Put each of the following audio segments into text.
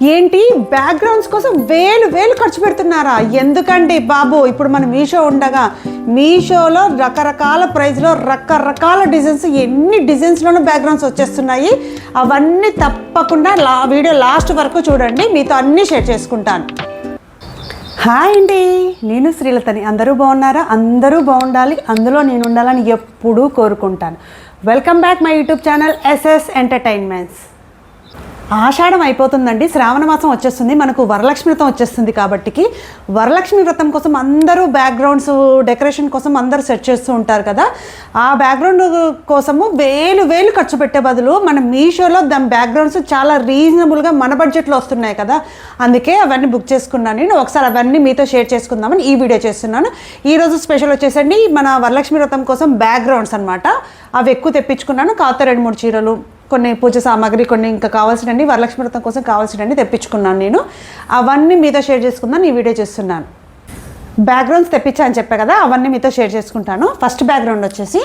ఏంటి బ్యాక్గ్రౌండ్స్ కోసం వేలు ఖర్చు పెడుతున్నారా? ఎందుకండి బాబు, ఇప్పుడు మన మీషో ఉండగా మీషోలో రకరకాల ప్రైస్లో రకరకాల డిజైన్స్, ఎన్ని డిజైన్స్లోనూ బ్యాక్గ్రౌండ్స్ వచ్చేస్తున్నాయి. అవన్నీ తప్పకుండా వీడియో లాస్ట్ వరకు చూడండి, మీతో అన్నీ షేర్ చేసుకుంటాను. హాయ్ అండి, నేను శ్రీలతని. అందరూ బాగున్నారా? అందరూ బాగుండాలి, అందులో నేను ఉండాలని ఎప్పుడూ కోరుకుంటాను. Welcome back my YouTube channel SS entertainments. ఆషాఢం అయిపోతుందండి, శ్రావణ మాసం వచ్చేస్తుంది, మనకు వరలక్ష్మి వ్రతం వచ్చేస్తుంది. కాబట్టి వరలక్ష్మి వ్రతం కోసం అందరూ బ్యాక్గ్రౌండ్స్ డెకరేషన్ కోసం అందరూ సెట్ చేస్తూ ఉంటారు కదా. ఆ బ్యాక్గ్రౌండ్ కోసము వేలు ఖర్చు పెట్టే బదులు మన మీషోలో దాని బ్యాక్గ్రౌండ్స్ చాలా రీజనబుల్గా మన బడ్జెట్లో వస్తున్నాయి కదా. అందుకే అవన్నీ బుక్ చేసుకున్నాను. నేను ఒకసారి అవన్నీ మీతో షేర్ చేసుకుందామని ఈ వీడియో చేస్తున్నాను. ఈరోజు స్పెషల్ వచ్చేసండి మన వరలక్ష్మి వ్రతం కోసం బ్యాక్గ్రౌండ్స్ అనమాట. అవి ఎక్కువ తెప్పించుకున్నాను. కాకపోతే 2-3 చీరలు, కొన్ని పూజ సామాగ్రి, కొన్ని ఇంకా కావాల్సినవి వరలక్ష్మి వ్రతం కోసం కావాల్సినవి తెప్పించుకున్నాను. నేను అవన్నీ మీతో షేర్ చేసుకుందాను, ఈ వీడియో చేస్తున్నాను. బ్యాక్గ్రౌండ్స్ తెప్పించా అని చెప్పా కదా, అవన్నీ మీతో షేర్ చేసుకుంటాను. ఫస్ట్ బ్యాక్గ్రౌండ్ వచ్చేసి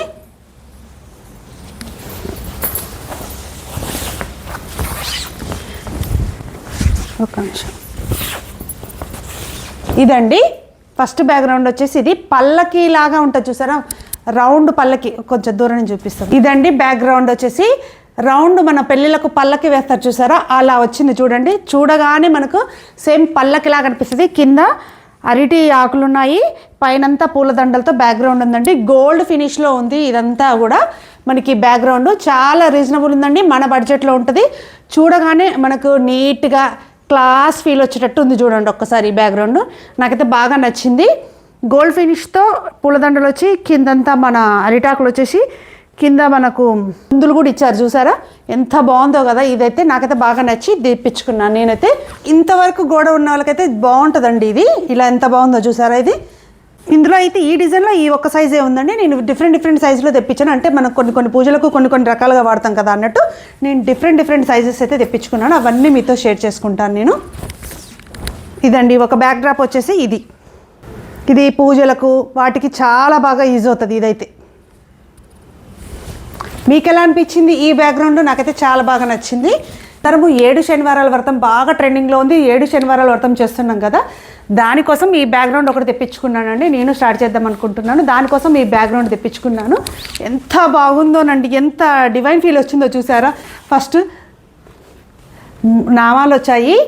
ఒక నిమిషం, ఇదండి. ఫస్ట్ బ్యాక్గ్రౌండ్ వచ్చేసి ఇది పల్లకి లాగా ఉంటుంది చూసారా, రౌండ్ పల్లకి. కొంచెం దూరం నుంచి చూపిస్తాం. ఇదండి బ్యాక్గ్రౌండ్ వచ్చేసి రౌండ్, మన పెళ్ళిళ్ళకు పల్లకి వేస్తారు చూసారా, అలా వచ్చింది చూడండి. చూడగానే మనకు సేమ్ పల్లకిలాగా అనిపిస్తుంది. కింద అరటి ఆకులు ఉన్నాయి, పైనంతా పూలదండలతో బ్యాక్గ్రౌండ్ ఉందండి. గోల్డ్ ఫినిష్లో ఉంది ఇదంతా కూడా. మనకి బ్యాక్గ్రౌండ్ చాలా రీజనబుల్ ఉందండి, మన బడ్జెట్లో ఉంటుంది. చూడగానే మనకు నీట్గా క్లాస్ ఫీల్ వచ్చేటట్టు ఉంది. చూడండి ఒక్కసారి ఈ బ్యాక్గ్రౌండ్ నాకైతే బాగా నచ్చింది. గోల్డ్ ఫినిష్తో పూలదండలు వచ్చి కిందంతా మన అరిటాకులు వచ్చేసి కింద మనకు ముందులు కూడా ఇచ్చారు చూసారా, ఎంత బాగుందో కదా. ఇదైతే నాకైతే బాగా నచ్చి తెప్పించుకున్నాను నేనైతే. ఇంతవరకు గోడ ఉన్న వాళ్ళకైతే బాగుంటుందండి ఇది. ఇలా ఎంత బాగుందో చూసారా ఇది. ఇందులో అయితే ఈ డిజైన్లో ఈ ఒక్క సైజే ఉందండి. నేను డిఫరెంట్ సైజులో తెప్పించాను. అంటే మనం కొన్ని పూజలకు కొన్ని రకాలుగా వాడతాం కదా అన్నట్టు నేను డిఫరెంట్ సైజెస్ అయితే తెప్పించుకున్నాను. అవన్నీ మీతో షేర్ చేసుకుంటాను నేను. ఇదండి ఒక బ్యాక్ డ్రాప్ వచ్చేసి ఇది పూజలకు వాటికి చాలా బాగా యూజ్ అవుతుంది. ఇదైతే మీకు ఎలా అనిపించింది ఈ బ్యాక్గ్రౌండ్? నాకైతే చాలా బాగా నచ్చింది. తరము 7 శనివారాల వ్రతం బాగా ట్రెండింగ్లో ఉంది. 7 శనివారాల వ్రతం చేస్తున్నాం కదా, దానికోసం ఈ బ్యాక్గ్రౌండ్ ఒకటి తెప్పించుకున్నానండి. నేను స్టార్ట్ చేద్దాం అనుకుంటున్నాను, దానికోసం ఈ బ్యాక్గ్రౌండ్ తెప్పించుకున్నాను. ఎంత బాగుందోనండి, ఎంత డివైన్ ఫీల్ వచ్చిందో చూసారా. ఫస్ట్ నామాలు వచ్చాయి.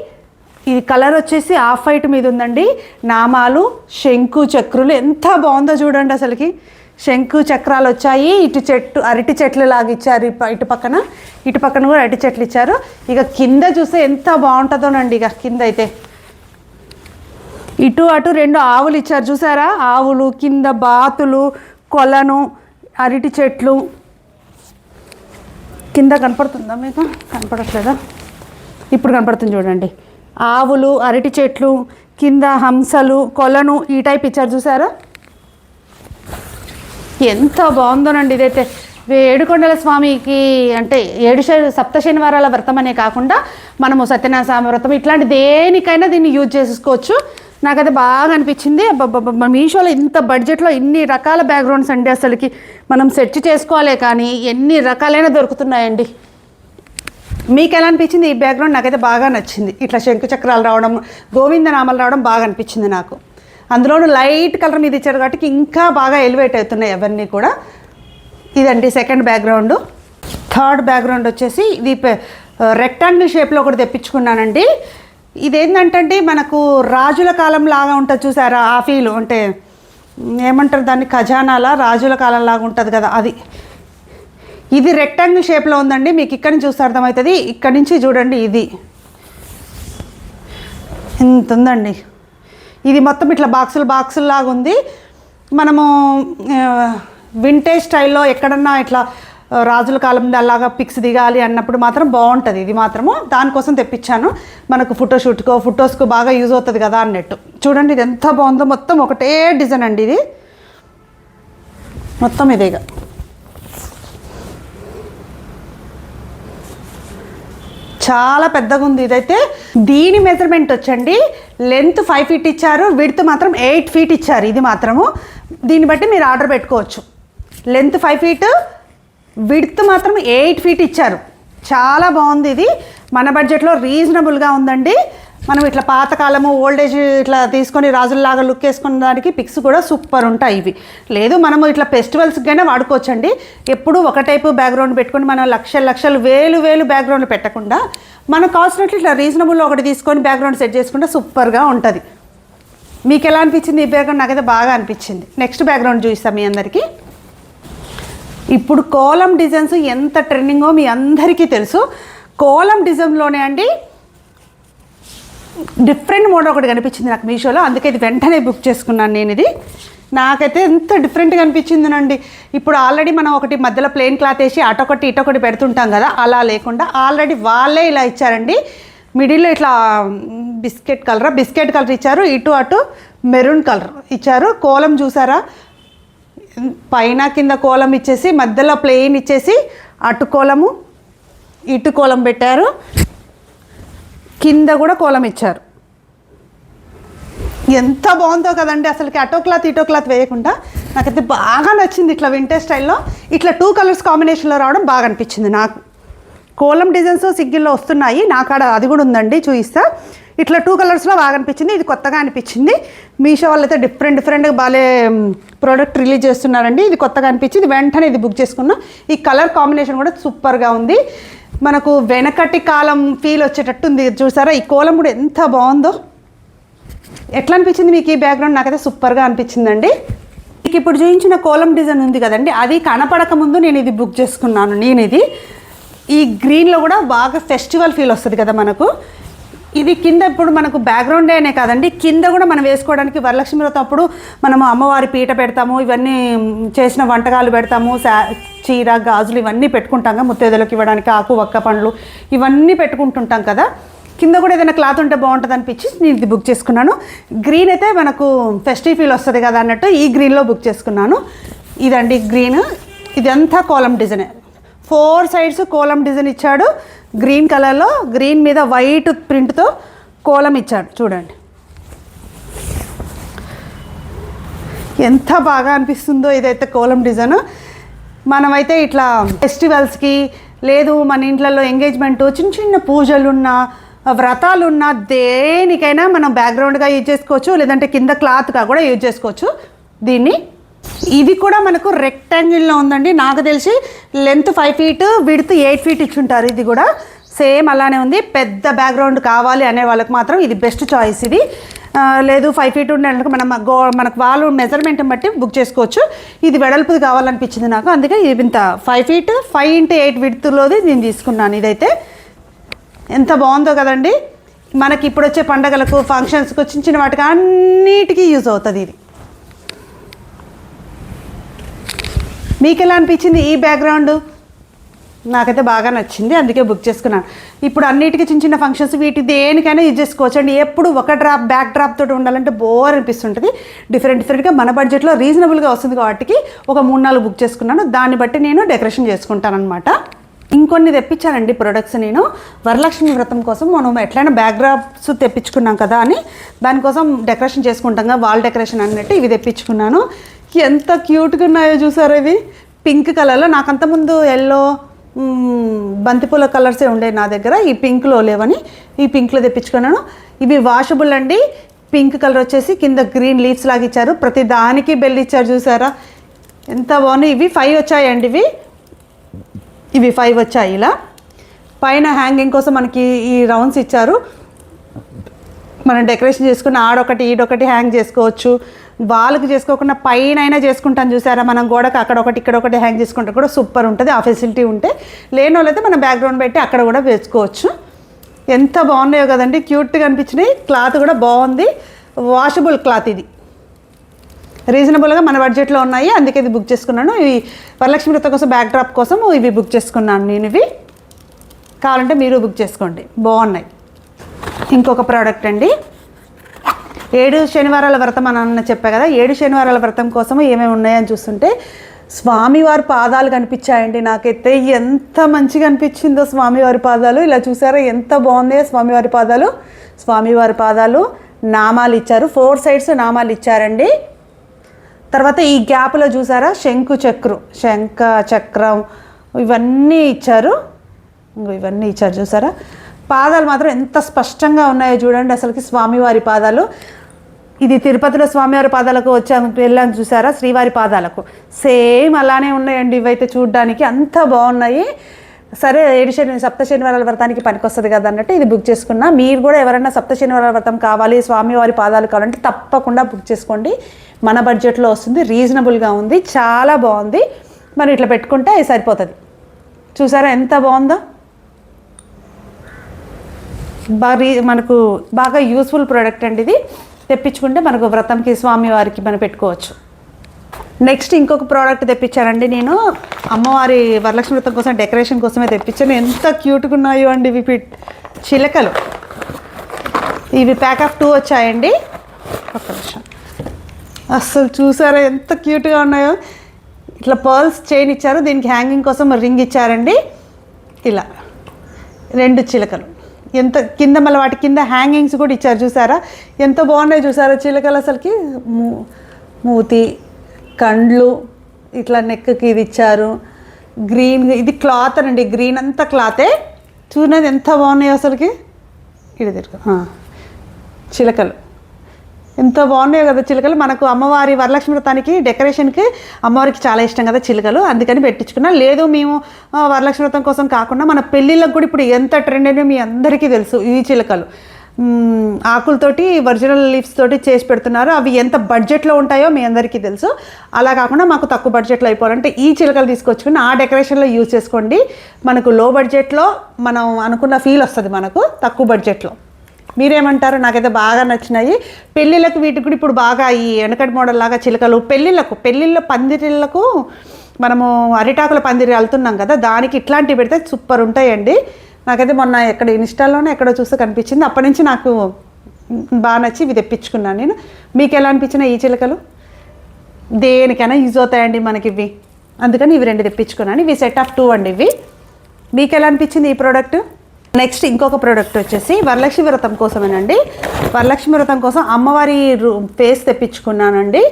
ఇది కలర్ వచ్చేసి ఆఫ్ వైట్ మీద ఉందండి. నామాలు, శంకు చక్రులు, ఎంత బాగుందో చూడండి అసలుకి. శంకు చక్రాలు వచ్చాయి. అరటి చెట్లు లాగా ఇచ్చారు. ఇటు పక్కన కూడా అరటి చెట్లు ఇచ్చారు. ఇక కింద చూస్తే ఎంత బాగుంటుందోనండి. ఇక కింద అయితే ఇటు అటు 2 ఆవులు ఇచ్చారు చూసారా. ఆవులు, కింద బాతులు, కొలను, అరటి చెట్లు. కింద కనపడుతుందా మీకు? కనపడట్లేదా? ఇప్పుడు కనపడుతుంది చూడండి. ఆవులు, అరటి చెట్లు, కింద హంసలు, కొలను, ఈ టైప్ ఇచ్చారు చూసారా. ఎంత బాగుందోనండి ఇదైతే. ఏడుకొండల స్వామికి అంటే 7 సప్త శనివారాల వ్రతం అనే కాకుండా మనము సత్యనారాయణ స్వామి వ్రతం ఇట్లాంటి దేనికైనా దీన్ని యూజ్ చేసుకోవచ్చు. నాకైతే బాగా అనిపించింది. మీషోలో ఇంత బడ్జెట్లో ఇన్ని రకాల బ్యాక్గ్రౌండ్స్ అండి. అసలుకి మనం సెర్చ్ చేసుకోవాలే కానీ ఎన్ని రకాలైన దొరుకుతున్నాయండి. మీకు ఎలా అనిపించింది ఈ బ్యాక్గ్రౌండ్? నాకైతే బాగా నచ్చింది. ఇట్లా శంకు చక్రాలు రావడం, గోవిందనామాలు రావడం బాగా అనిపించింది నాకు. అందులోనూ లైట్ కలర్ మీద ఇచ్చారు కాబట్టి ఇంకా బాగా ఎలివేట్ అవుతున్నాయి అవన్నీ కూడా. ఇదండి సెకండ్ బ్యాక్గ్రౌండ్. థర్డ్ బ్యాక్గ్రౌండ్ వచ్చేసి ఇది రెక్టాంగిల్ షేప్లో ఒకటి తెప్పించుకున్నానండి. ఇదేంటంటే మనకు రాజుల కాలం లాగా ఉంటుంది చూసారా, ఆ ఫీలు. అంటే ఏమంటారు దాన్ని, ఖజానాలా, రాజుల కాలం లాగా ఉంటుంది కదా అది. ఇది రెక్టాంగిల్ షేప్లో ఉందండి. మీకు ఇక్కడి నుంచి చూస్తే అర్థమవుతుంది. ఇక్కడి నుంచి చూడండి, ఇది ఇంత ఉందండి. ఇది మొత్తం ఇట్లా బాక్సులు లాగా ఉంది. మనము వింటేజ్ స్టైల్లో ఎక్కడన్నా ఇట్లా రాజుల కాలం అలాగా పిక్స్ దిగాలి అన్నప్పుడు మాత్రం బాగుంటుంది ఇది మాత్రము. దానికోసం తెప్పించాను. మనకు ఫొటోస్కు బాగా యూజ్ అవుతుంది కదా అన్నట్టు. చూడండి ఇది ఎంత బాగుందో. మొత్తం ఒకటే డిజైన్ అండి ఇది. మొత్తం ఇదేగా చాలా పెద్దగా ఉంది ఇదైతే. దీని మెజర్మెంట్ వచ్చండి, లెంత్ 5 feet ఇచ్చారు, విడ్త్ మాత్రం 8 feet ఇచ్చారు. ఇది మాత్రము దీన్ని బట్టి మీరు ఆర్డర్ పెట్టుకోవచ్చు. లెంత్ 5 feet, విడ్త్ మాత్రం 8 feet ఇచ్చారు. చాలా బాగుంది ఇది. మన బడ్జెట్లో రీజనబుల్గా ఉందండి. మనం ఇట్లా పాతకాలము ఓల్డేజ్ ఇట్లా తీసుకొని రాజుల్లాగా లుక్ వేసుకున్న దానికి పిక్స్ కూడా సూపర్ ఉంటాయి ఇవి. లేదు మనము ఇట్లా ఫెస్టివల్స్కైనా వాడుకోవచ్చండి. ఎప్పుడు ఒక టైపు బ్యాక్గ్రౌండ్ పెట్టుకొని మనం లక్షలు వేలు బ్యాక్గ్రౌండ్ పెట్టకుండా మనకు కావాల్సినట్లు ఇట్లా రీజనబుల్ ఒకటి తీసుకొని బ్యాక్గ్రౌండ్ సెట్ చేసుకుంటే సూపర్గా ఉంటుంది. మీకు ఎలా అనిపించింది ఈ బ్యాక్గ్రౌండ్? నాకైతే బాగా అనిపించింది. నెక్స్ట్ బ్యాక్గ్రౌండ్ చూపిస్తాం మీ అందరికీ. ఇప్పుడు కోలం డిజైన్స్ ఎంత ట్రెండింగో మీ అందరికీ తెలుసు. కోలం డిజైన్లోనే అండి డిఫరెంట్ మోడల్ ఒకటి కనిపించింది నాకు మీషోలో, అందుకే ఇది వెంటనే బుక్ చేసుకున్నాను నేను. ఇది నాకైతే ఎంత డిఫరెంట్గా అనిపించిందనండి. ఇప్పుడు ఆల్రెడీ మనం ఒకటి మధ్యలో ప్లెయిన్ క్లాత్ వేసి అటొకటి ఇటొకటి పెడుతుంటాం కదా, అలా లేకుండా ఆల్రెడీ వాళ్ళే ఇలా ఇచ్చారండి. మిడిల్లో ఇట్లా బిస్కెట్ కలర్ ఇచ్చారు, ఇటు అటు మెరూన్ కలర్ ఇచ్చారు. కోలం చూసారా, పైన కింద కోలం ఇచ్చేసి మధ్యలో ప్లెయిన్ ఇచ్చేసి అటు కోలము ఇటు కోలం పెట్టారు, కింద కూడా కోలం ఇచ్చారు. ఎంత బాగుందో కదండి అసలుకి. అటో క్లాత్ ఇటో క్లాత్ వేయకుండా నాకైతే బాగా నచ్చింది. ఇట్లా వింటేజ్ స్టైల్లో ఇట్లా 2 కలర్స్ కాంబినేషన్లో రావడం బాగా అనిపించింది నాకు. కోలం డిజైన్స్ సిగ్గిల్లో వస్తున్నాయి, నాకాడ అది కూడా ఉందండి, చూపిస్తా. ఇట్లా 2 కలర్స్లో బాగా అనిపించింది. ఇది కొత్తగా అనిపించింది. మీషో వాళ్ళైతే డిఫరెంట్గా బాగా ప్రోడక్ట్ రిలీజ్ చేస్తున్నారండి. ఇది కొత్తగా అనిపించింది, వెంటనే ఇది బుక్ చేసుకున్నా. ఈ కలర్ కాంబినేషన్ కూడా సూపర్గా ఉంది. మనకు వెనకటి కాలం ఫీల్ వచ్చేటట్టు ఉంది చూసారా. ఈ కోలం కూడా ఎంత బాగుందో. ఎట్లా అనిపించింది మీకు ఈ బ్యాక్గ్రౌండ్? నాకైతే సూపర్గా అనిపించిందండి. మీకు ఇప్పుడు చూపించిన కోలం డిజైన్ ఉంది కదండి, అది కనపడక ముందు నేను ఇది బుక్ చేసుకున్నాను. ఇది ఈ గ్రీన్లో కూడా బాగా ఫెస్టివల్ ఫీల్ వస్తుంది కదా మనకు. ఇది కింద ఇప్పుడు మనకు బ్యాక్గ్రౌండ్ అనే కాదండి, కింద కూడా మనం వేసుకోవడానికి వరలక్ష్మి వ్రతం అప్పుడు మనము అమ్మవారి పీట పెడతాము, ఇవన్నీ చేసిన వంటకాలు పెడతాము, చీర గాజులు ఇవన్నీ పెట్టుకుంటాం, ముత్తైదులకు ఇవ్వడానికి ఆకు వక్క పండ్లు ఇవన్నీ పెట్టుకుంటుంటాం కదా. కింద కూడా ఏదైనా క్లాత్ ఉంటే బాగుంటుంది అనిపించి నేను ఇది బుక్ చేసుకున్నాను. గ్రీన్ అయితే మనకు ఫెస్టివ్ ఫీల్ వస్తుంది కదా అన్నట్టు ఈ గ్రీన్లో బుక్ చేసుకున్నాను. ఇదండి గ్రీన్, ఇదంతా kolam design, 4 sides kolam design ఇచ్చాడు. గ్రీన్ కలర్లో గ్రీన్ మీద వైట్ ప్రింట్తో కోలం ఇచ్చాడు. చూడండి ఎంత బాగా అనిపిస్తుందో ఇదైతే కోలం డిజైన్. మనమైతే ఇట్లా ఫెస్టివల్స్కి లేదు మన ఇంట్లలో ఎంగేజ్మెంట్ చిన్న పూజలున్నా వ్రతాలున్నా దేనికైనా మనం బ్యాక్గ్రౌండ్గా యూజ్ చేసుకోవచ్చు, లేదంటే కింద క్లాత్గా కూడా యూజ్ చేసుకోవచ్చు దీన్ని. ఇది కూడా మనకు రెక్టాంగిల్లో ఉందండి. నాకు తెలిసి లెంత్ 5 ఫీట్ విడ్త్ 8 ఫీట్ ఇచ్చుంటారు. ఇది కూడా సేమ్ అలానే ఉంది. పెద్ద బ్యాక్గ్రౌండ్ కావాలి అనే వాళ్ళకి మాత్రం ఇది బెస్ట్ చాయిస్. ఇది లేదు 5 ఫీట్ ఉండడానికి మనకు వాళ్ళు మెజర్మెంట్ బట్టి బుక్ చేసుకోవచ్చు. ఇది వెడల్పుది కావాలనిపించింది నాకు, అందుకే ఇది ఇంత 5 ఫీట్ 5x8 విడ్త్లోది నేను తీసుకున్నాను. ఇదైతే ఎంత బాగుందో కదండి. మనకి ఇప్పుడు వచ్చే పండగలకు ఫంక్షన్స్కి చిన్న వాటికి అన్నిటికీ యూజ్ అవుతుంది ఇది. మీకు ఎలా అనిపించింది ఈ బ్యాక్గ్రౌండ్? నాకైతే బాగా నచ్చింది, అందుకే బుక్ చేసుకున్నాను. ఇప్పుడు అన్నిటికీ చిన్న ఫంక్షన్స్ వీటి దేనికైనా యూజ్ చేసుకోవచ్చు అండి. ఎప్పుడు ఒక బ్యాక్ డ్రాప్ తోటి ఉండాలంటే బోర్ అనిపిస్తుంటుంది. డిఫరెంట్గా మన బడ్జెట్లో రీజనబుల్గా వస్తుంది కాబట్టి ఒక 3-4 బుక్ చేసుకున్నాను. దాన్ని బట్టి నేను డెకరేషన్ చేసుకుంటాను అనమాట. ఇంకొన్ని తెప్పించానండి ప్రొడక్ట్స్ నేను వరలక్ష్మి వ్రతం కోసం. మనం ఎట్లయినా బ్యాక్ డ్రాప్స్ తెప్పించుకున్నాం కదా అని దానికోసం డెకరేషన్ చేసుకుంటాం కదా, వాల్ డెకరేషన్ అన్నట్టు ఇవి తెప్పించుకున్నాను. ఎంత క్యూట్గా ఉన్నాయో చూసారు. ఇవి పింక్ కలర్లో, నాకు అంతకుముందు ఎల్లో బంతిపూల కలర్సే ఉండే నా దగ్గర, ఈ పింక్లో లేవని ఈ పింక్లో తెప్పించుకున్నాను. ఇవి వాషబుల్ అండి. పింక్ కలర్ వచ్చేసి కింద గ్రీన్ లీవ్స్ లాగా ఇచ్చారు, ప్రతి దానికి బెల్ ఇచ్చారు చూసారా, ఎంత బాగున్నాయి. ఇవి 5 వచ్చాయండి. ఇవి 5 వచ్చాయి. ఇలా పైన హ్యాంగింగ్ కోసం మనకి ఈ రౌండ్స్ ఇచ్చారు. మనం డెకరేషన్ చేసుకుని ఆడొకటి ఈడొకటి హ్యాంగ్ చేసుకోవచ్చు. వాళ్ళకి చేసుకోకుండా పైన అయినా చేసుకుంటాను చూసారా, మనం గోడకు అక్కడ ఒకటి ఇక్కడ ఒకటి హ్యాంగ్ చేసుకుంటే కూడా సూపర్ ఉంటుంది. ఆ ఫెసిలిటీ ఉంటే, లేని వాళ్ళైతే మనం బ్యాక్గ్రౌండ్ పెట్టి అక్కడ కూడా వేసుకోవచ్చు. ఎంత బాగున్నాయో కదండి, క్యూట్గా అనిపించినాయి. క్లాత్ కూడా బాగుంది, వాషబుల్ క్లాత్. ఇది రీజనబుల్గా మన బడ్జెట్లో ఉన్నాయి, అందుకే ఇది బుక్ చేసుకున్నాను. ఇవి వరలక్ష్మి వ్రతం కోసం బ్యాక్ డ్రాప్ కోసం ఇవి బుక్ చేసుకున్నాను నేను. ఇవి కావాలంటే మీరు బుక్ చేసుకోండి, బాగున్నాయి. ఇంకొక ప్రోడక్ట్ అండి, 7 శనివారాల వ్రతం అని అన్న చెప్పా కదా. 7 శనివారాల వ్రతం కోసం ఏమేమి ఉన్నాయని చూస్తుంటే స్వామివారి పాదాలు కనిపించాయండి. నాకైతే ఎంత మంచిగా అనిపించిందో స్వామివారి పాదాలు. ఇలా చూసారా ఎంత బాగుంది స్వామివారి పాదాలు. స్వామివారి పాదాలు నామాలు ఇచ్చారు, 4 సైడ్స్ నామాలు ఇచ్చారండి. తర్వాత ఈ గ్యాప్లో చూసారా శంఖ చక్రం ఇవన్నీ ఇచ్చారు. చూసారా. పాదాలు మాత్రం ఎంత స్పష్టంగా ఉన్నాయో చూడండి అసలుకి స్వామివారి పాదాలు. ఇది తిరుపతిలో స్వామివారి పాదాలకు వెళ్ళాను చూసారా, శ్రీవారి పాదాలకు సేమ్ అలానే ఉన్నాయండి. ఇవైతే చూడడానికి అంత బాగున్నాయి. సరే సప్త శనివారాల వ్రతానికి పనికొస్తుంది కదా అన్నట్టు ఇది బుక్ చేసుకున్నా. మీరు కూడా ఎవరైనా సప్త శనివారాల వ్రతం కావాలి, స్వామివారి పాదాలు కావాలంటే తప్పకుండా బుక్ చేసుకోండి. మన బడ్జెట్లో వస్తుంది, రీజనబుల్గా ఉంది, చాలా బాగుంది. మరి ఇట్లా పెట్టుకుంటే సరిపోతుంది. చూసారా ఎంత బాగుందో. మనకు బాగా యూస్ఫుల్ ప్రోడక్ట్ అండి ఇది. తెప్పించుకుంటే మనకు వ్రతంకి స్వామివారికి మనం పెట్టుకోవచ్చు. నెక్స్ట్ ఇంకొక ప్రోడక్ట్ తెప్పించానండి నేను. అమ్మవారి వరలక్ష్మి వ్రతం కోసం డెకరేషన్ కోసమే తెప్పించాను. ఎంత క్యూట్గా ఉన్నాయో అండి ఇవి చిలకలు. ఇవి ప్యాక్ ఆఫ్ 2 వచ్చాయండి. ఒక్క నిమిషం. అస్సలు చూసారా ఎంత క్యూట్గా ఉన్నాయో. ఇట్లా పర్ల్స్ చైన్ ఇచ్చారు, దీనికి హ్యాంగింగ్ కోసం రింగ్ ఇచ్చారండి. ఇలా 2 చిలకలు ఎంత కింద, మళ్ళీ వాటి కింద హ్యాంగింగ్స్ కూడా ఇచ్చారు. చూసారా ఎంత బాగున్నాయి చూసారా చిలకలు. అసలుకి మూతి, కండ్లు, ఇట్లా నెక్కి ఇది ఇచ్చారు. గ్రీన్, ఇది క్లాత్ అండి, గ్రీన్ అంతా క్లాతే. చూడండి ఎంత బాగున్నాయి అసలుకి. ఇది చిలకలు ఎంత బాగున్నాయో కదా చిలకలు. మనకు అమ్మవారి వరలక్ష్మి వ్రతానికి డెకరేషన్కి అమ్మవారికి చాలా ఇష్టం కదా చిలకలు, అందుకని పెట్టించుకున్నా. లేదు మేము వరలక్ష్మి వ్రతం కోసం కాకుండా మన పెళ్ళిళ్ళకు కూడా ఇప్పుడు ఎంత ట్రెండ్ అయినా మీ అందరికీ తెలుసు. ఈ చిలకలు ఆకులతోటి, ఒరిజినల్ లీవ్స్ తోటి చేసి పెడుతున్నారు. అవి ఎంత బడ్జెట్లో ఉంటాయో మీ అందరికీ తెలుసు. అలా కాకుండా మాకు తక్కువ బడ్జెట్లో అయిపోవాలంటే ఈ చిలకలు తీసుకొచ్చుకుని ఆ డెకరేషన్లో యూజ్ చేసుకోండి. మనకు లో బడ్జెట్లో మనం అనుకున్న ఫీల్ వస్తుంది మనకు తక్కువ బడ్జెట్లో. మీరేమంటారు? నాకైతే బాగా నచ్చినాయి. పెళ్ళిళ్ళకు వీటికి కూడా ఇప్పుడు బాగా ఈ వెనకటి మోడల్ లాగా చిలకలు పెళ్ళిళ్ళ పందిరిళ్ళకు మనము అరిటాకుల పందిరి వెళ్తున్నాం కదా, దానికి ఇట్లాంటివి పెడితే సూపర్ ఉంటాయండి. నాకైతే మొన్న ఎక్కడ ఇన్స్టాల్లోనే ఎక్కడో చూస్తే కనిపించింది. అప్పటి నుంచి నాకు బాగా నచ్చి ఇవి తెప్పించుకున్నాను నేను. మీకు ఎలా అనిపించినాయి ఈ చిలకలు? దేనికైనా యూజ్ అవుతాయండి మనకి ఇవి, అందుకని ఇవి 2 తెప్పించుకున్నాను. ఇవి సెట్ ఆఫ్ 2 అండి ఇవి. మీకు ఎలా అనిపించింది ఈ ప్రోడక్ట్? నెక్స్ట్ ఇంకొక ప్రోడక్ట్ వచ్చేసి వరలక్ష్మి వ్రతం కోసమేనండి. వరలక్ష్మి వ్రతం కోసం అమ్మవారి ఫేస్ తెప్పించుకున్నానండి.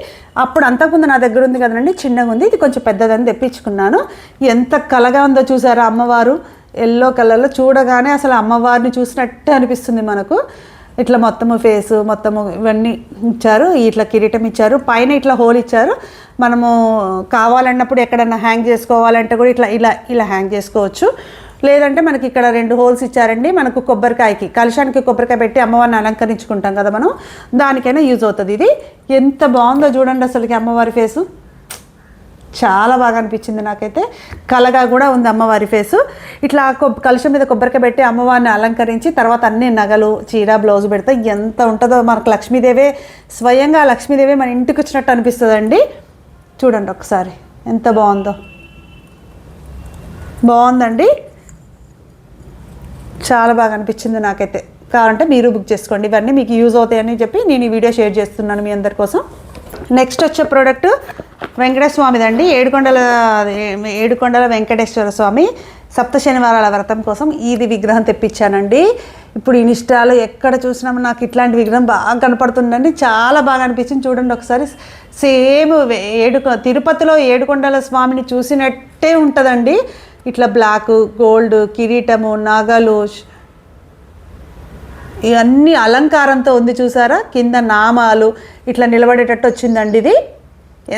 అప్పుడు అంతకుముందు నా దగ్గర ఉంది కదండి, చిన్నగా ఉంది. ఇది కొంచెం పెద్దదని తెప్పించుకున్నాను. ఎంత కలగా ఉందో చూసారా అమ్మవారు. ఎల్లో కలర్లో చూడగానే అసలు అమ్మవారిని చూసినట్టే అనిపిస్తుంది మనకు. ఇట్లా మొత్తము ఫేసు మొత్తము ఇవన్నీ ఇచ్చారు. ఇట్లా కిరీటం ఇచ్చారు, పైన ఇట్లా హోల్ ఇచ్చారు. మనము కావాలన్నప్పుడు ఎక్కడన్నా హ్యాంగ్ చేసుకోవాలంటే కూడా ఇట్లా ఇలా ఇలా హ్యాంగ్ చేసుకోవచ్చు. లేదంటే మనకి ఇక్కడ 2 హోల్స్ ఇచ్చారండి. మనకు కొబ్బరికాయకి, కలశానికి కొబ్బరికాయ పెట్టి అమ్మవారిని అలంకరించుకుంటాం కదా మనం, దానికైనా యూజ్ అవుతుంది ఇది. ఎంత బాగుందో చూడండి అసలుకి అమ్మవారి ఫేసు. చాలా బాగా అనిపించింది నాకైతే. కలగా కూడా ఉంది అమ్మవారి ఫేసు. ఇట్లా కలశం మీద కొబ్బరికాయ పెట్టి అమ్మవారిని అలంకరించి తర్వాత అన్ని నగలు, చీర, బ్లౌజ్ పెడితే ఎంత ఉంటుందో. మనకు లక్ష్మీదేవే, స్వయంగా లక్ష్మీదేవే మన ఇంటికి వచ్చినట్టు అనిపిస్తుందండి. చూడండి ఒకసారి ఎంత బాగుందో. బాగుందండి, చాలా బాగా అనిపించింది నాకైతే. కావాలంటే మీరు బుక్ చేసుకోండి. ఇవన్నీ మీకు యూజ్ అవుతాయని చెప్పి నేను ఈ వీడియో షేర్ చేస్తున్నాను మీ అందరి కోసం. నెక్స్ట్ వచ్చే ప్రోడక్ట్ వెంకటేశ్వర స్వామిదండి. ఏడుకొండల వెంకటేశ్వర స్వామి సప్త శనివారాల వ్రతం కోసం ఇది విగ్రహం తెప్పించానండి. ఇప్పుడు ఇన్స్టాలో ఎక్కడ చూసినా నాకు ఇట్లాంటి విగ్రహం బాగా కనపడుతుందండి. చాలా బాగా అనిపించింది. చూడండి ఒకసారి. సేమ్ తిరుపతిలో ఏడుకొండల స్వామిని చూసినట్టే ఉంటుందండి. ఇట్లా బ్లాక్, గోల్డ్, కిరీటము, నగలు, ఇవన్నీ అలంకారంతో ఉంది చూసారా. కింద నామాలు ఇట్లా నిలబడేటట్టు వచ్చిందండి ఇది.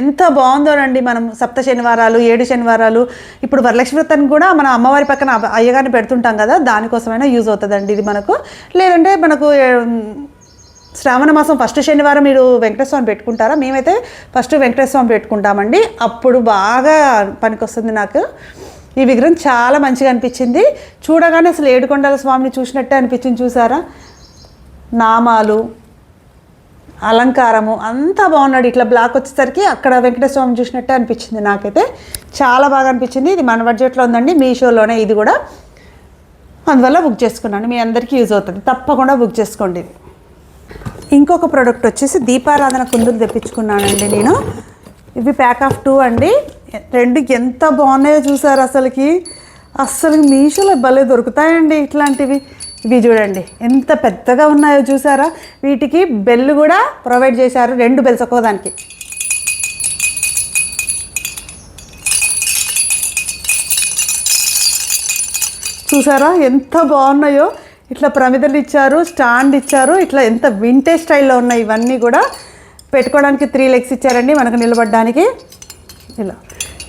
ఎంత బాగుందోనండి. మనం సప్త శనివారాలు, 7 శనివారాలు, ఇప్పుడు వరలక్ష్మి వ్రతానికి కూడా మనం అమ్మవారి పక్కన అయ్యగారిని పెడుతుంటాం కదా, దానికోసమైనా యూజ్ అవుతుందండి ఇది మనకు. లేదంటే మనకు శ్రావణ మాసం ఫస్ట్ శనివారం మీరు వెంకటేశ్వర స్వామి పెట్టుకుంటారా? మేమైతే ఫస్ట్ వెంకటేశ్వర స్వామి పెట్టుకుంటామండి. అప్పుడు బాగా పనికొస్తుంది నాకు. ఈ విగ్రహం చాలా మంచిగా అనిపించింది. చూడగానే అసలు ఏడుకొండల స్వామిని చూసినట్టే అనిపించింది. చూసారా, నామాలు, అలంకారము అంతా బాగున్నాడు. ఇట్లా బ్లాక్ వచ్చేసరికి అక్కడ వెంకటేశ్వర స్వామిని చూసినట్టే అనిపించింది నాకైతే. చాలా బాగా అనిపించింది. ఇది మన బడ్జెట్లో ఉందండి, మీషోలోనే ఇది కూడా. అందువల్ల బుక్ చేసుకున్నాను. మీ అందరికీ యూజ్ అవుతుంది, తప్పకుండా బుక్ చేసుకోండి. ఇంకొక ప్రోడక్ట్ వచ్చేసి దీపారాధన కుందులు తెప్పించుకున్నానండి నేను. ఇవి ప్యాక్ ఆఫ్ 2 అండి. 2 ఎంత బాగున్నాయో చూసారు అసలు మీషోలో భలే దొరుకుతాయండి ఇట్లాంటివి. ఇవి చూడండి ఎంత పెద్దగా ఉన్నాయో చూసారా. వీటికి బెల్ కూడా ప్రొవైడ్ చేశారు, 2 బెల్స్ ఒక్కోదానికి. చూసారా ఎంత బాగున్నాయో. ఇట్లా ప్రమిదలు ఇచ్చారు, స్టాండ్ ఇచ్చారు. ఇట్లా ఎంత వింటేజ్ స్టైల్లో ఉన్నాయి ఇవన్నీ కూడా. పెట్టుకోవడానికి 3 లెగ్స్ ఇచ్చారండి మనకు నిలబడడానికి. ఇలా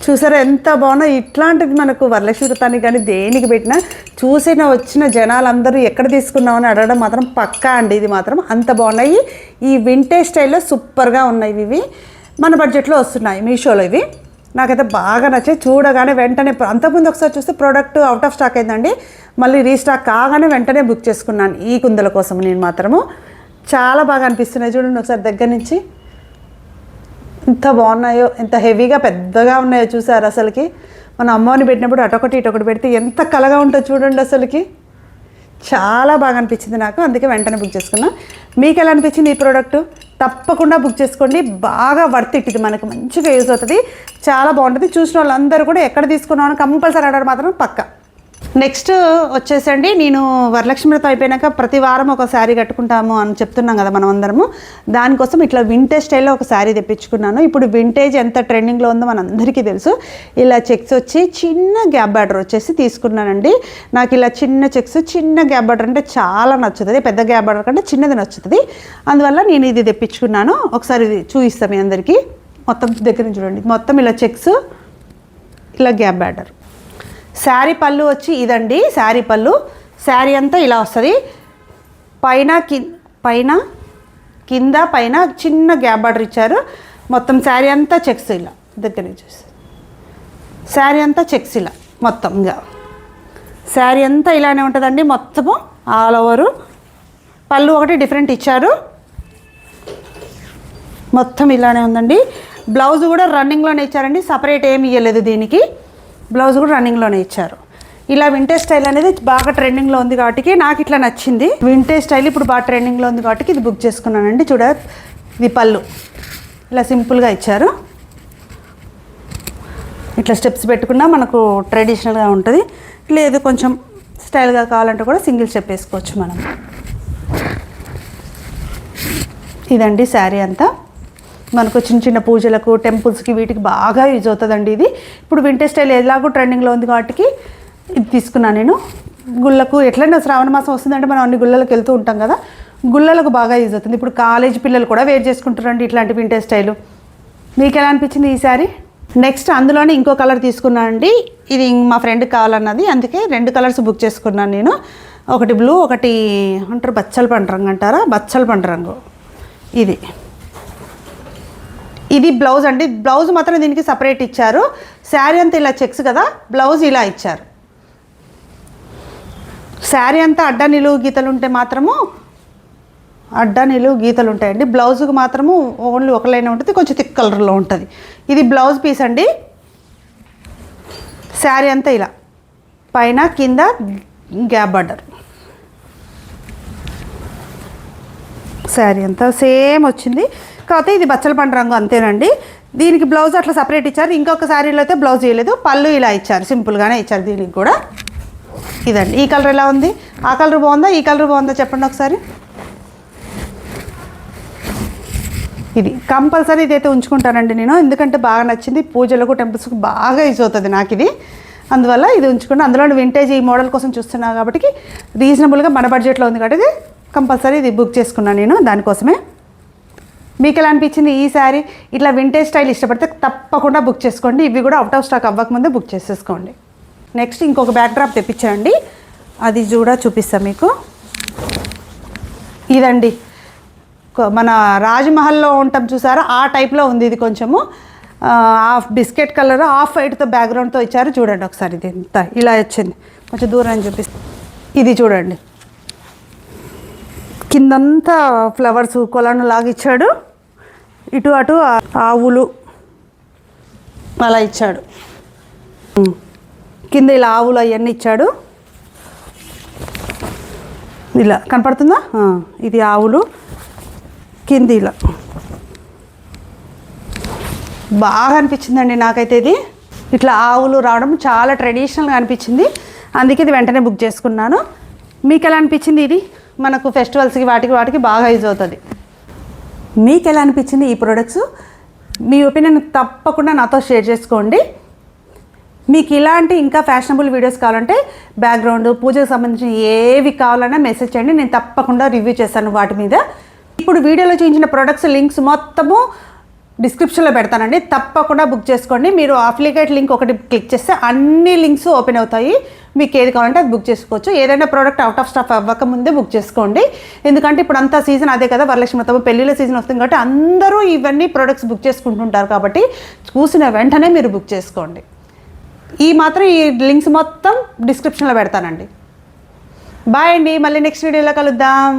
చూసారా ఎంత బాగున్నాయి. ఇట్లాంటిది మనకు వరలక్ష్మి వ్రతానికి కానీ దేనికి పెట్టినా వచ్చిన జనాలందరూ ఎక్కడ తీసుకున్నామని అడగడం మాత్రం పక్కా అండి. ఇది మాత్రం అంత బాగున్నాయి. ఈ వింటేజ్ స్టైల్లో సూపర్గా ఉన్నాయి ఇవి. మన బడ్జెట్లో వస్తున్నాయి మీషోలో ఇవి. నాకైతే బాగా నచ్చాయి. చూడగానే వెంటనే అంతకుముందు ఒకసారి చూస్తే ప్రోడక్ట్ అవుట్ ఆఫ్ స్టాక్ అయిందండి. మళ్ళీ రీస్టాక్ కాగానే వెంటనే బుక్ చేసుకున్నాను ఈ కుందల కోసం నేను మాత్రము. చాలా బాగా అనిపిస్తున్నాయి చూడండి ఒకసారి దగ్గర నుంచి. ఎంత బాగున్నాయో, ఎంత హెవీగా పెద్దగా ఉన్నాయో చూసారు అసలుకి. మన అమ్మవారిని పెట్టినప్పుడు అటొకటి ఇటొకటి పెడితే ఎంత కలగా ఉంటుందో చూడండి అసలుకి. చాలా బాగా అనిపించింది నాకు, అందుకే వెంటనే బుక్ చేసుకున్నా. మీకు ఎలా అనిపించింది ఈ ప్రోడక్ట్? తప్పకుండా బుక్ చేసుకోండి. బాగా వర్త్ ఇట్, ఇది మనకు మంచిగా యూజ్ అవుతుంది. చాలా బాగుంటుంది. చూసిన వాళ్ళందరూ కూడా ఎక్కడ తీసుకున్నామని కంపల్సరీ అడగడం మాత్రం పక్కా. నెక్స్ట్ వచ్చేసండి, నేను వరలక్ష్మి వ్రతం అయిపోయినాక ప్రతి వారం ఒక శారీ కట్టుకుంటాము అని చెప్తున్నాం కదా మనం అందరము. దానికోసం ఇట్లా వింటేజ్ స్టైల్లో ఒక శారీ తెప్పించుకున్నాను. ఇప్పుడు వింటేజ్ ఎంత ట్రెండింగ్లో ఉందో మనందరికీ తెలుసు. ఇలా చెక్స్ వచ్చి చిన్న గ్యాప్ బార్డర్ వచ్చేసి తీసుకున్నానండి. నాకు ఇలా చిన్న చెక్స్, చిన్న గ్యాప్ బార్డర్ అంటే చాలా నచ్చుతుంది. పెద్ద గ్యాప్ బార్డర్ కంటే చిన్నది నచ్చుతుంది. అందువల్ల నేను ఇది తెప్పించుకున్నాను. ఒకసారి ఇది చూపిస్తాను మీ అందరికీ. మొత్తం దగ్గర నుంచి చూడండి. మొత్తం ఇలా చెక్స్, ఇలా గ్యాప్ బార్డర్. శారీ పళ్ళు వచ్చి ఇదండి శారీ పళ్ళు. శారీ అంతా ఇలా వస్తుంది. పైన కింద పైన చిన్న గ్యాప్ బార్డర్ ఇచ్చారు. మొత్తం శారీ అంతా చెక్స్ ఇలా దగ్గర నుంచి చూస్తారు. శారీ అంతా చెక్స్ ఇలా మొత్తం. ఇంకా శారీ అంతా ఇలానే ఉంటుందండి మొత్తము ఆల్ ఓవరు. పళ్ళు ఒకటి డిఫరెంట్ ఇచ్చారు. మొత్తం ఇలానే ఉందండి. బ్లౌజ్ కూడా రన్నింగ్లోనే ఇచ్చారండి. సపరేట్ ఏమి ఇవ్వలేదు దీనికి. బ్లౌజ్ కూడా రన్నింగ్లోనే ఇచ్చారు. ఇలా వింటేజ్ స్టైల్ అనేది బాగా ట్రెండింగ్లో ఉంది కాబట్టి నాకు ఇట్లా నచ్చింది. వింటేజ్ స్టైల్ ఇప్పుడు బాగా ట్రెండింగ్లో ఉంది కాబట్టి ఇది బుక్ చేసుకున్నానండి. ఇది పళ్ళు ఇలా సింపుల్గా ఇచ్చారు. ఇట్లా స్టెప్స్ పెట్టుకున్నా మనకు ట్రెడిషనల్గా ఉంటుంది. లేదు కొంచెం స్టైల్గా కావాలంటే కూడా సింగిల్ స్టెప్ వేసుకోవచ్చు మనం. ఇదండి శారీ అంతా. మనకు చిన్న చిన్న పూజలకు, టెంపుల్స్కి, వీటికి బాగా యూజ్ అవుతుందండి ఇది. ఇప్పుడు వింటేజ్ స్టైల్ ఎలాగో ట్రెండింగ్లో ఉంది కాబట్టి ఇది తీసుకున్నాను నేను. గుళ్ళకు ఎట్లయినా శ్రావణ మాసం వస్తుందంటే మనం అన్ని గుళ్ళలకు వెళ్తూ ఉంటాం కదా, గుళ్ళలకు బాగా యూజ్ అవుతుంది. ఇప్పుడు కాలేజ్ పిల్లలు కూడా వేర్ చేసుకుంటారండి ఇట్లాంటి వింటేజ్ స్టైలు. మీకు ఎలా అనిపించింది ఈ శారీ? నెక్స్ట్ అందులోనే ఇంకో కలర్ తీసుకున్నానండి. ఇది మా ఫ్రెండ్కి కావాలన్నది, అందుకే 2 కలర్స్ బుక్ చేసుకున్నాను నేను. ఒకటి బ్లూ, ఒకటి అంటారు బచ్చల పండు రంగు అంటారా, బచ్చల పండు రంగు. ఇది బ్లౌజ్ అండి. బ్లౌజ్ మాత్రం దీనికి సపరేట్ ఇచ్చారు. శారీ అంతా ఇలా చెక్స్ కదా, బ్లౌజ్ ఇలా ఇచ్చారు. శారీ అంతా అడ్డ నిలువు గీతలు ఉంటే మాత్రము అడ్డ నిలువు గీతలు ఉంటాయండి. బ్లౌజ్కి మాత్రము ఓన్లీ ఒక లైన్ ఉంటుంది, కొంచెం థిక్ కలర్లో ఉంటుంది. ఇది బ్లౌజ్ పీస్ అండి. శారీ అంతా ఇలా పైన కింద గ్యాప్ బార్డర్. శారీ అంతా సేమ్ వచ్చింది, కాకపోతే ఇది బచ్చల పండు రంగు అంతేనండి. దీనికి బ్లౌజ్ అట్లా సపరేట్ ఇచ్చారు. ఇంకొక శారీలో అయితే బ్లౌజ్ ఇవ్వలేదు, పళ్ళు ఇలా ఇచ్చారు, సింపుల్గానే ఇచ్చారు దీనికి కూడా. ఇదండి. ఈ కలర్ ఎలా ఉంది? ఆ కలర్ బాగుందా, ఈ కలర్ బాగుందా చెప్పండి ఒకసారి. ఇది కంపల్సరీ ఇదైతే ఉంచుకుంటానండి నేను, ఎందుకంటే బాగా నచ్చింది. పూజలకు, టెంపుల్స్కి బాగా యూజ్ అవుతుంది నాకు ఇది. అందువల్ల ఇది ఉంచుకుని, అందులో వింటేజ్ ఈ మోడల్ కోసం చూస్తున్నా కాబట్టి రీజనబుల్గా మన బడ్జెట్లో ఉంది కాబట్టి కంపల్సరీ ఇది బుక్ చేసుకున్నాను నేను దానికోసమే. మీకు ఎలా అనిపించింది ఈ శారీ? ఇట్లా వింటేజ్ స్టైల్ ఇష్టపడితే తప్పకుండా బుక్ చేసుకోండి. ఇవి కూడా అవుట్ ఆఫ్ స్టాక్ అవ్వకముందే బుక్ చేసేసుకోండి. నెక్స్ట్ ఇంకొక బ్యాక్ డ్రాప్ తెప్పించండి, అది కూడా చూపిస్తాను మీకు. ఇదండి, మన రాజ్మహల్లో ఉంటాం చూసారా, ఆ టైప్లో ఉంది ఇది. కొంచెము హాఫ్ బిస్కెట్ కలర్, హాఫ్ వైట్తో బ్యాక్గ్రౌండ్తో ఇచ్చారు. చూడండి ఒకసారి, ఇది ఎంత ఇలా వచ్చింది, కొంచెం దూరం చూపిస్తాను. ఇది చూడండి, కిందంతా ఫ్లవర్స్ కొలను లాగా ఇచ్చాడు. ఇటు అటు ఆవులు అలా ఇచ్చాడు. కింద ఇలా ఆవులు అవన్నీ ఇచ్చాడు. ఇలా కనపడుతుందా? ఇది ఆవులు, కింద ఇలా బాగా అనిపించిందండి నాకైతే. ఇది ఇట్లా ఆవులు రావడం చాలా ట్రెడిషనల్గా అనిపించింది, అందుకే ఇది వెంటనే బుక్ చేసుకున్నాను. మీకు ఎలా అనిపించింది? ఇది మనకు ఫెస్టివల్స్కి వాటికి బాగా యూజ్ అవుతుంది. మీకు ఎలా అనిపించింది ఈ ప్రొడక్ట్స్? మీ ఒపీనియన్ తప్పకుండా నాతో షేర్ చేసుకోండి. మీకు ఇలాంటి ఇంకా ఫ్యాషనబుల్ వీడియోస్ కావాలంటే బ్యాక్గ్రౌండ్ పూజకు సంబంధించిన ఏవి కావాలన్నా మెసేజ్ చేయండి, నేను తప్పకుండా రివ్యూ చేస్తాను వాటి మీద. ఇప్పుడు వీడియోలో చూపించిన ప్రొడక్ట్స్ లింక్స్ మొత్తము డిస్క్రిప్షన్లో పెడతానండి, తప్పకుండా బుక్ చేసుకోండి. మీరు అప్లికేట్ లింక్ ఒకటి క్లిక్ చేస్తే అన్ని లింక్స్ ఓపెన్ అవుతాయి, మీకు ఏది కావాలంటే అది బుక్ చేసుకోవచ్చు. ఏదైనా ప్రోడక్ట్ అవుట్ ఆఫ్ స్టాక్ అవ్వకముందే బుక్ చేసుకోండి, ఎందుకంటే ఇప్పుడు అంతా సీజన్ అదే కదా, వరలక్ష్మి వ్రతం పెళ్ళిళ్ళ సీజన్ వస్తుంది కాబట్టి అందరూ ఇవన్నీ ప్రోడక్ట్స్ బుక్ చేసుకుంటుంటారు, కాబట్టి చూసిన వెంటనే మీరు బుక్ చేసుకోండి. ఈ లింక్స్ మొత్తం డిస్క్రిప్షన్లో పెడతానండి. బాయ్ అండి, మళ్ళీ నెక్స్ట్ వీడియోలో కలుద్దాం.